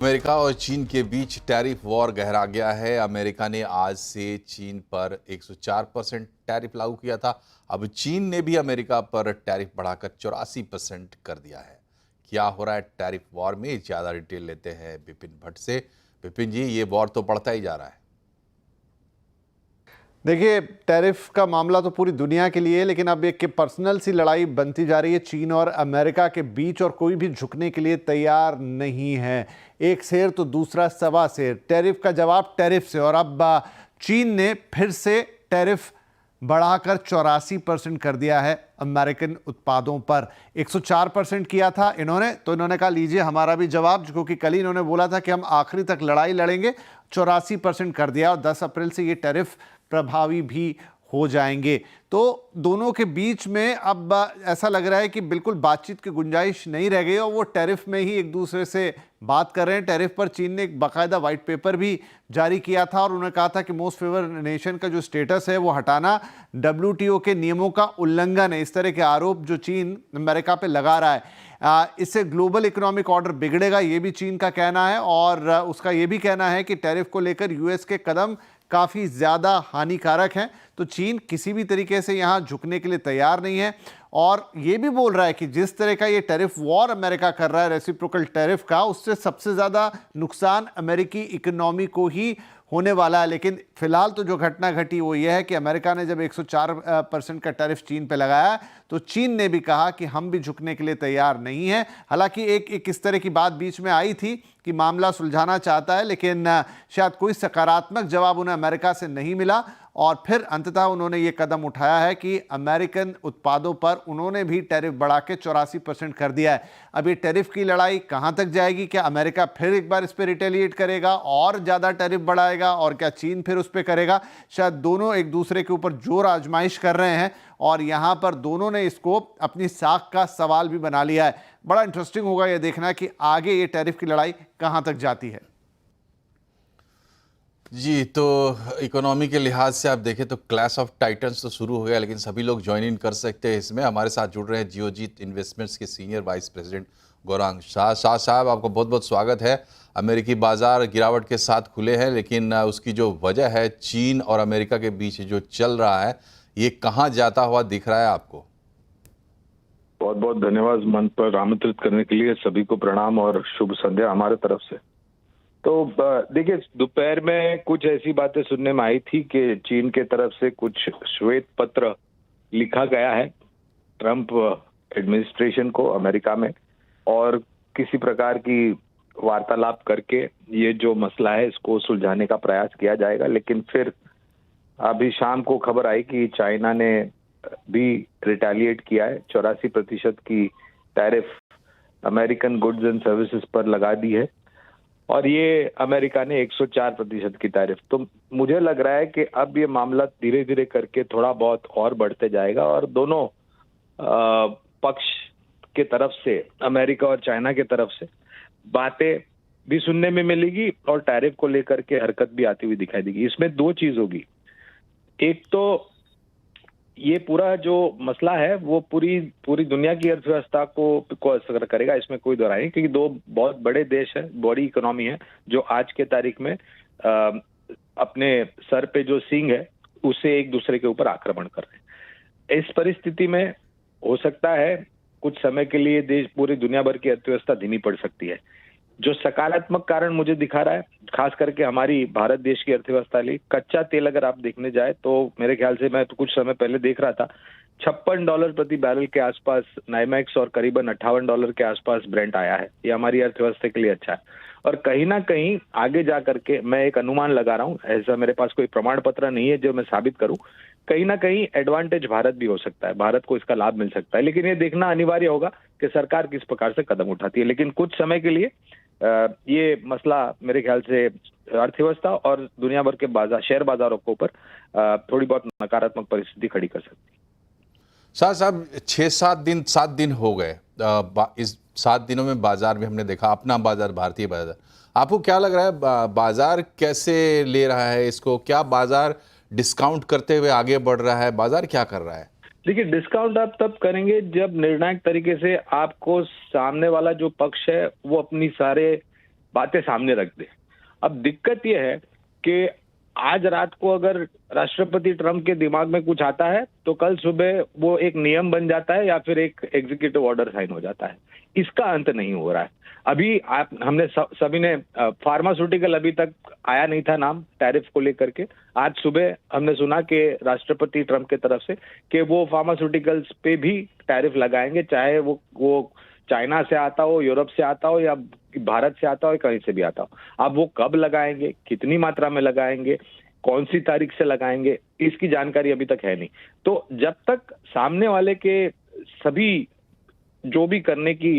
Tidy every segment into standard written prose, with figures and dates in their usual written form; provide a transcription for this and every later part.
America और चीन के बीच टैरिफ वॉर गहरा गया है। अमेरिका ने आज से चीन पर 104% टैरिफ लागू किया था। अब चीन ने भी अमेरिका पर टैरिफ बढ़ाकर 84% कर दिया है। क्या हो रहा है टैरिफ वॉर में, ज्यादा डिटेल लेते हैं विपिन भट्ट से। विपिन जी, ये वॉर तो बढ़ता ही जा रहा है। देखिए, टैरिफ का मामला तो पूरी दुनिया के लिए है, लेकिन अब एक पर्सनल सी लड़ाई बनती जा रही है चीन और अमेरिका के बीच, और कोई भी झुकने के लिए तैयार नहीं है। एक शेर तो दूसरा सवा शेर। टैरिफ का जवाब टैरिफ से, और अब चीन ने फिर से टैरिफ बढ़ाकर 84% कर दिया है अमेरिकन उत्पादों पर। 104% किया था इन्होंने कहा लीजिए हमारा भी जवाब, क्योंकि कल ही इन्होंने बोला था कि हम आखिरी तक लड़ाई लड़ेंगे। 84% कर दिया, और 10 अप्रैल से ये टैरिफ प्रभावी भी हो जाएंगे। तो दोनों के बीच में अब ऐसा लग रहा है कि बिल्कुल बातचीत की गुंजाइश नहीं रह गई, और वो टैरिफ में ही एक दूसरे से बात कर रहे हैं। टैरिफ पर चीन ने एक बाकायदा वाइट पेपर भी जारी किया था, और उन्होंने कहा था कि मोस्ट फेवर नेशन का जो स्टेटस है वो हटाना WTO के नियमों का उल्लंघन है। इस तरह के आरोप जो चीन अमेरिका पे लगा रहा है, इससे ग्लोबल इकोनॉमिक ऑर्डर बिगड़ेगा, ये भी चीन का कहना है। और उसका ये भी कहना है कि टैरिफ को लेकर US के कदम काफ़ी ज़्यादा हानिकारक हैं। तो चीन किसी भी तरीके से यहाँ झुकने के लिए तैयार नहीं है, और ये भी बोल रहा है कि जिस तरह का ये टैरिफ वॉर अमेरिका कर रहा है, रेसिप्रोकल टैरिफ का, उससे सबसे ज़्यादा नुकसान अमेरिकी इकोनॉमी को ही होने वाला है। लेकिन फिलहाल तो जो घटना घटी वो ये है कि अमेरिका ने जब 104% का टैरिफ चीन पे लगाया, तो चीन ने भी कहा कि हम भी झुकने के लिए तैयार नहीं हैं। हालांकि एक इस तरह की बात बीच में आई थी कि मामला सुलझाना चाहता है, लेकिन शायद कोई सकारात्मक जवाब उन्हें अमेरिका से नहीं मिला, और फिर अंततः उन्होंने ये कदम उठाया है कि अमेरिकन उत्पादों पर उन्होंने भी टैरिफ बढ़ा के 84% कर दिया है। अब ये टैरिफ की लड़ाई कहां तक जाएगी? क्या अमेरिका फिर एक बार इस पर रिटेलिएट करेगा और ज़्यादा टैरिफ बढ़ाएगा, और क्या चीन फिर उस पर करेगा? शायद दोनों एक दूसरे के ऊपर जोर आजमाइश कर रहे हैं, और यहां पर दोनों ने इसको अपनी साख का सवाल भी बना लिया है। बड़ा इंटरेस्टिंग होगा यह देखना कि आगे ये टैरिफ की लड़ाई कहां तक जाती है। जी, तो इकोनॉमी के लिहाज से आप देखें तो क्लैश ऑफ टाइटन्स तो शुरू हो गया, लेकिन सभी लोग ज्वाइन इन कर सकते हैं इसमें। हमारे साथ जुड़ रहे हैं जियोजीत इन्वेस्टमेंट्स के senior vice president Gaurang Shah. Shah साहब, आपका बहुत बहुत स्वागत है। अमेरिकी बाजार गिरावट के साथ खुले हैं, लेकिन उसकी जो वजह है चीन और अमेरिका के बीच जो चल रहा है, ये कहाँ जाता हुआ दिख रहा है आपको? बहुत बहुत धन्यवाद मंच पर आमंत्रित करने के लिए। सभी को प्रणाम और शुभ संध्या हमारे तरफ से। तो देखिए, दोपहर में कुछ ऐसी बातें सुनने में आई थी कि चीन के तरफ से कुछ श्वेत पत्र लिखा गया है ट्रंप एडमिनिस्ट्रेशन को अमेरिका में, और किसी प्रकार की वार्तालाप करके ये जो मसला है इसको सुलझाने का प्रयास किया जाएगा। लेकिन फिर अभी शाम को खबर आई कि चाइना ने भी रिटेलिएट किया है, 84% की tariff American goods and services पर लगा दी है, और ये अमेरिका ने 104% की टैरिफ। तो मुझे लग रहा है कि अब ये मामला धीरे धीरे करके थोड़ा बहुत और बढ़ते जाएगा, और दोनों पक्ष के तरफ से, अमेरिका और चाइना के तरफ से बातें भी सुनने में मिलेगी, और टैरिफ को लेकर के हरकत भी आती हुई दिखाई देगी। इसमें दो चीज होगी। एक तो ये पूरा जो मसला है वो पूरी दुनिया की अर्थव्यवस्था को असर करेगा, इसमें कोई दो राय नहीं, क्योंकि दो बहुत बड़े देश है, बड़ी इकोनॉमी है, जो आज के तारीख में अपने सर पे जो सींग है उसे एक दूसरे के ऊपर आक्रमण कर रहे हैं। इस परिस्थिति में हो सकता है कुछ समय के लिए पूरी दुनिया भर की अर्थव्यवस्था धीमी पड़ सकती है। जो सकारात्मक कारण मुझे दिखा रहा है, खास करके हमारी भारत देश की अर्थव्यवस्था लिए, कच्चा तेल अगर आप देखने जाए तो मेरे ख्याल से, मैं तो कुछ समय पहले देख रहा था, $56 प्रति बैरल के आसपास नाइमैक्स और करीबन $58 के आसपास ब्रेंट आया है। ये हमारी अर्थव्यवस्था के लिए अच्छा है, और कहीं ना कहीं आगे जा करके मैं एक अनुमान लगा रहा हूँ, ऐसा मेरे पास कोई प्रमाण पत्र नहीं है जो मैं साबित करूं, कहीं ना कहीं एडवांटेज भारत भी हो सकता है, भारत को इसका लाभ मिल सकता है। लेकिन ये देखना अनिवार्य होगा कि सरकार किस प्रकार से कदम उठाती है। लेकिन कुछ समय के लिए ये मसला मेरे ख्याल से अर्थव्यवस्था और दुनिया भर के शेयर बाजारों के ऊपर थोड़ी बहुत नकारात्मक परिस्थिति खड़ी कर सकती है। शाह साहब, 7 दिन हो गए। इस 7 दिनों में बाजार में हमने देखा, अपना बाजार, भारतीय बाजार, आपको क्या लग रहा है बाजार कैसे ले रहा है इसको? क्या बाजार डिस्काउंट करते हुए आगे बढ़ रहा है? बाजार क्या कर रहा है? देखिए, डिस्काउंट आप तब करेंगे जब निर्णायक तरीके से आपको सामने वाला जो पक्ष है वो अपनी सारे बातें सामने रख दे। अब दिक्कत यह है कि आज रात को अगर राष्ट्रपति ट्रंप के दिमाग में कुछ आता है तो कल सुबह वो एक नियम बन जाता है या फिर एक एग्जीक्यूटिव ऑर्डर साइन हो जाता है। इसका अंत नहीं हो रहा है। अभी हमने सभी ने फार्मास्यूटिकल अभी तक आया नहीं था नाम टैरिफ को लेकर के। आज सुबह हमने सुना कि राष्ट्रपति ट्रंप की तरफ से कि वो फार्मास्यूटिकल्स पे भी टैरिफ लगाएंगे, चाहे वो चाइना से आता हो, यूरोप से आता हो या भारत से आता हो, कहीं से भी आता हो। अब वो कब लगाएंगे, कितनी मात्रा में लगाएंगे, कौन सी तारीख से लगाएंगे, इसकी जानकारी अभी तक है नहीं। तो जब तक सामने वाले के सभी जो भी करने की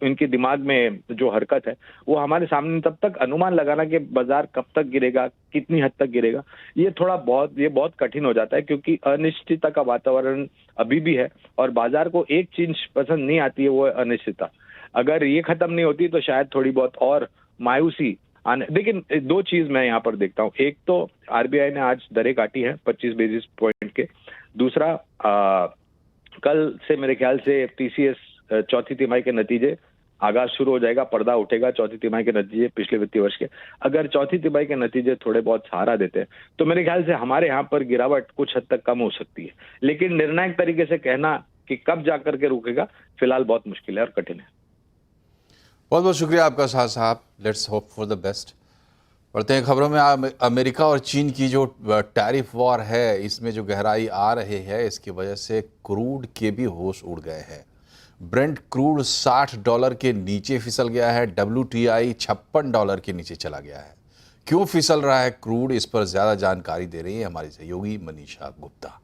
इनके दिमाग में जो हरकत है वो हमारे सामने, तब तक अनुमान लगाना कि बाजार कब तक गिरेगा, कितनी हद तक गिरेगा, ये बहुत कठिन हो जाता है, क्योंकि अनिश्चितता का वातावरण अभी भी है और बाजार को एक चीज पसंद नहीं आती है, वो है अनिश्चितता। अगर ये खत्म नहीं होती तो शायद थोड़ी बहुत और मायूसी आने। लेकिन दो चीज मैं यहाँ पर देखता हूँ। एक तो आरबीआई ने आज दरें काटी है 25 बेसिस पॉइंट के। दूसरा, कल से मेरे ख्याल से टीसीएस चौथी तिमाही के नतीजे आगाज शुरू हो जाएगा, पर्दा उठेगा चौथी तिमाही के नतीजे पिछले वित्तीय वर्ष के। अगर चौथी तिमाही के नतीजे थोड़े बहुत सहारा देते हैं तो मेरे ख्याल से हमारे यहाँ पर गिरावट कुछ हद तक कम हो सकती है। लेकिन निर्णायक तरीके से कहना कि कब जाकर के रुकेगा, फिलहाल बहुत मुश्किल है और कठिन है। बहुत बहुत शुक्रिया आपका शाह साहब। Let's hope for the best. बढ़ते हैं खबरों में। अमेरिका और चीन की जो टैरिफ वॉर है, इसमें जो गहराई आ रही है, इसकी वजह से क्रूड के भी होश उड़ गए हैं। ब्रेंट क्रूड $60 के नीचे फिसल गया है। WTI $56 के नीचे चला गया है। क्यों फिसल रहा है क्रूड, इस पर ज़्यादा जानकारी दे रही है हमारी सहयोगी मनीषा गुप्ता।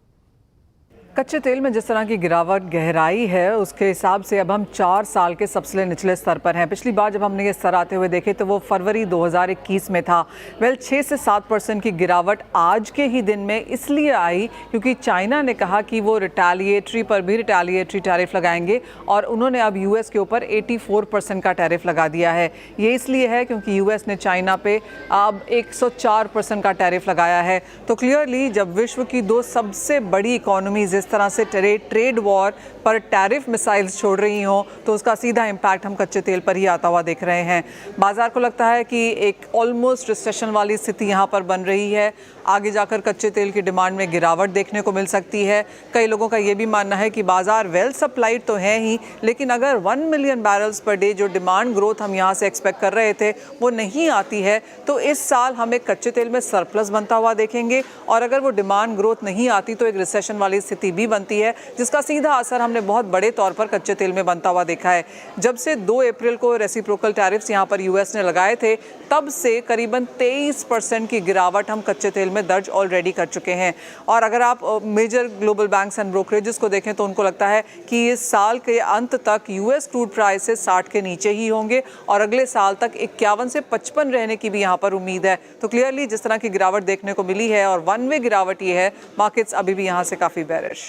कच्चे तेल में जिस तरह की गिरावट गहराई है, उसके हिसाब से अब हम 4 साल के सबसे निचले स्तर पर हैं। पिछली बार जब हमने ये स्तर आते हुए देखे तो वो फरवरी 2021 में था। 6 से 7% की गिरावट आज के ही दिन में इसलिए आई क्योंकि चाइना ने कहा कि वो रिटेलिएटरी पर भी रिटेलिएटरी टैरिफ लगाएंगे और उन्होंने अब यूएस के ऊपर 84% का टैरिफ लगा दिया है। ये इसलिए है क्योंकि यूएस ने चाइना पे अब 104% का टैरिफ लगाया है। तो क्लियरली जब विश्व की दो सबसे बड़ी इकोनॉमीज इस तरह से ट्रेड वॉर पर टैरिफ मिसाइल्स छोड़ रही हों तो उसका सीधा इम्पैक्ट हम कच्चे तेल पर ही आता हुआ देख रहे हैं। बाजार को लगता है कि एक ऑलमोस्ट रिसेशन वाली स्थिति यहाँ पर बन रही है। आगे जाकर कच्चे तेल की डिमांड में गिरावट देखने को मिल सकती है। कई लोगों का ये भी मानना है कि बाजार वेल सप्लाइड तो है ही, लेकिन अगर 1 मिलियन बैरल्स पर डे जो डिमांड ग्रोथ हम यहाँ से एक्सपेक्ट कर रहे थे वो नहीं आती है तो इस साल हम एक कच्चे तेल में सरप्लस बनता हुआ देखेंगे। और अगर वो डिमांड ग्रोथ नहीं आती तो एक रिसेशन वाली स्थिति भी बनती है, जिसका सीधा असर हमने बहुत बड़े तौर पर कच्चे तेल में बनता हुआ देखा है। जब से 2 अप्रैल को रेसिप्रोकल टैरिफ्स यहाँ पर यूएस ने लगाए थे, तब से करीबन 23% की गिरावट हम कच्चे तेल में दर्ज ऑलरेडी कर चुके हैं। और अगर आप major global banks and brokerages को देखें तो उनको लगता है कि इस साल के अंत तक यूएस क्रूड प्राइसेस 60 के नीचे ही होंगे और अगले साल तक 51 से 55 रहने की भी यहाँ पर उम्मीद है। तो क्लियरली जिस तरह की गिरावट देखने को मिली है और वन वे गिरावट ये है, मार्केट्स अभी भी यहाँ से काफ़ी बेरिश।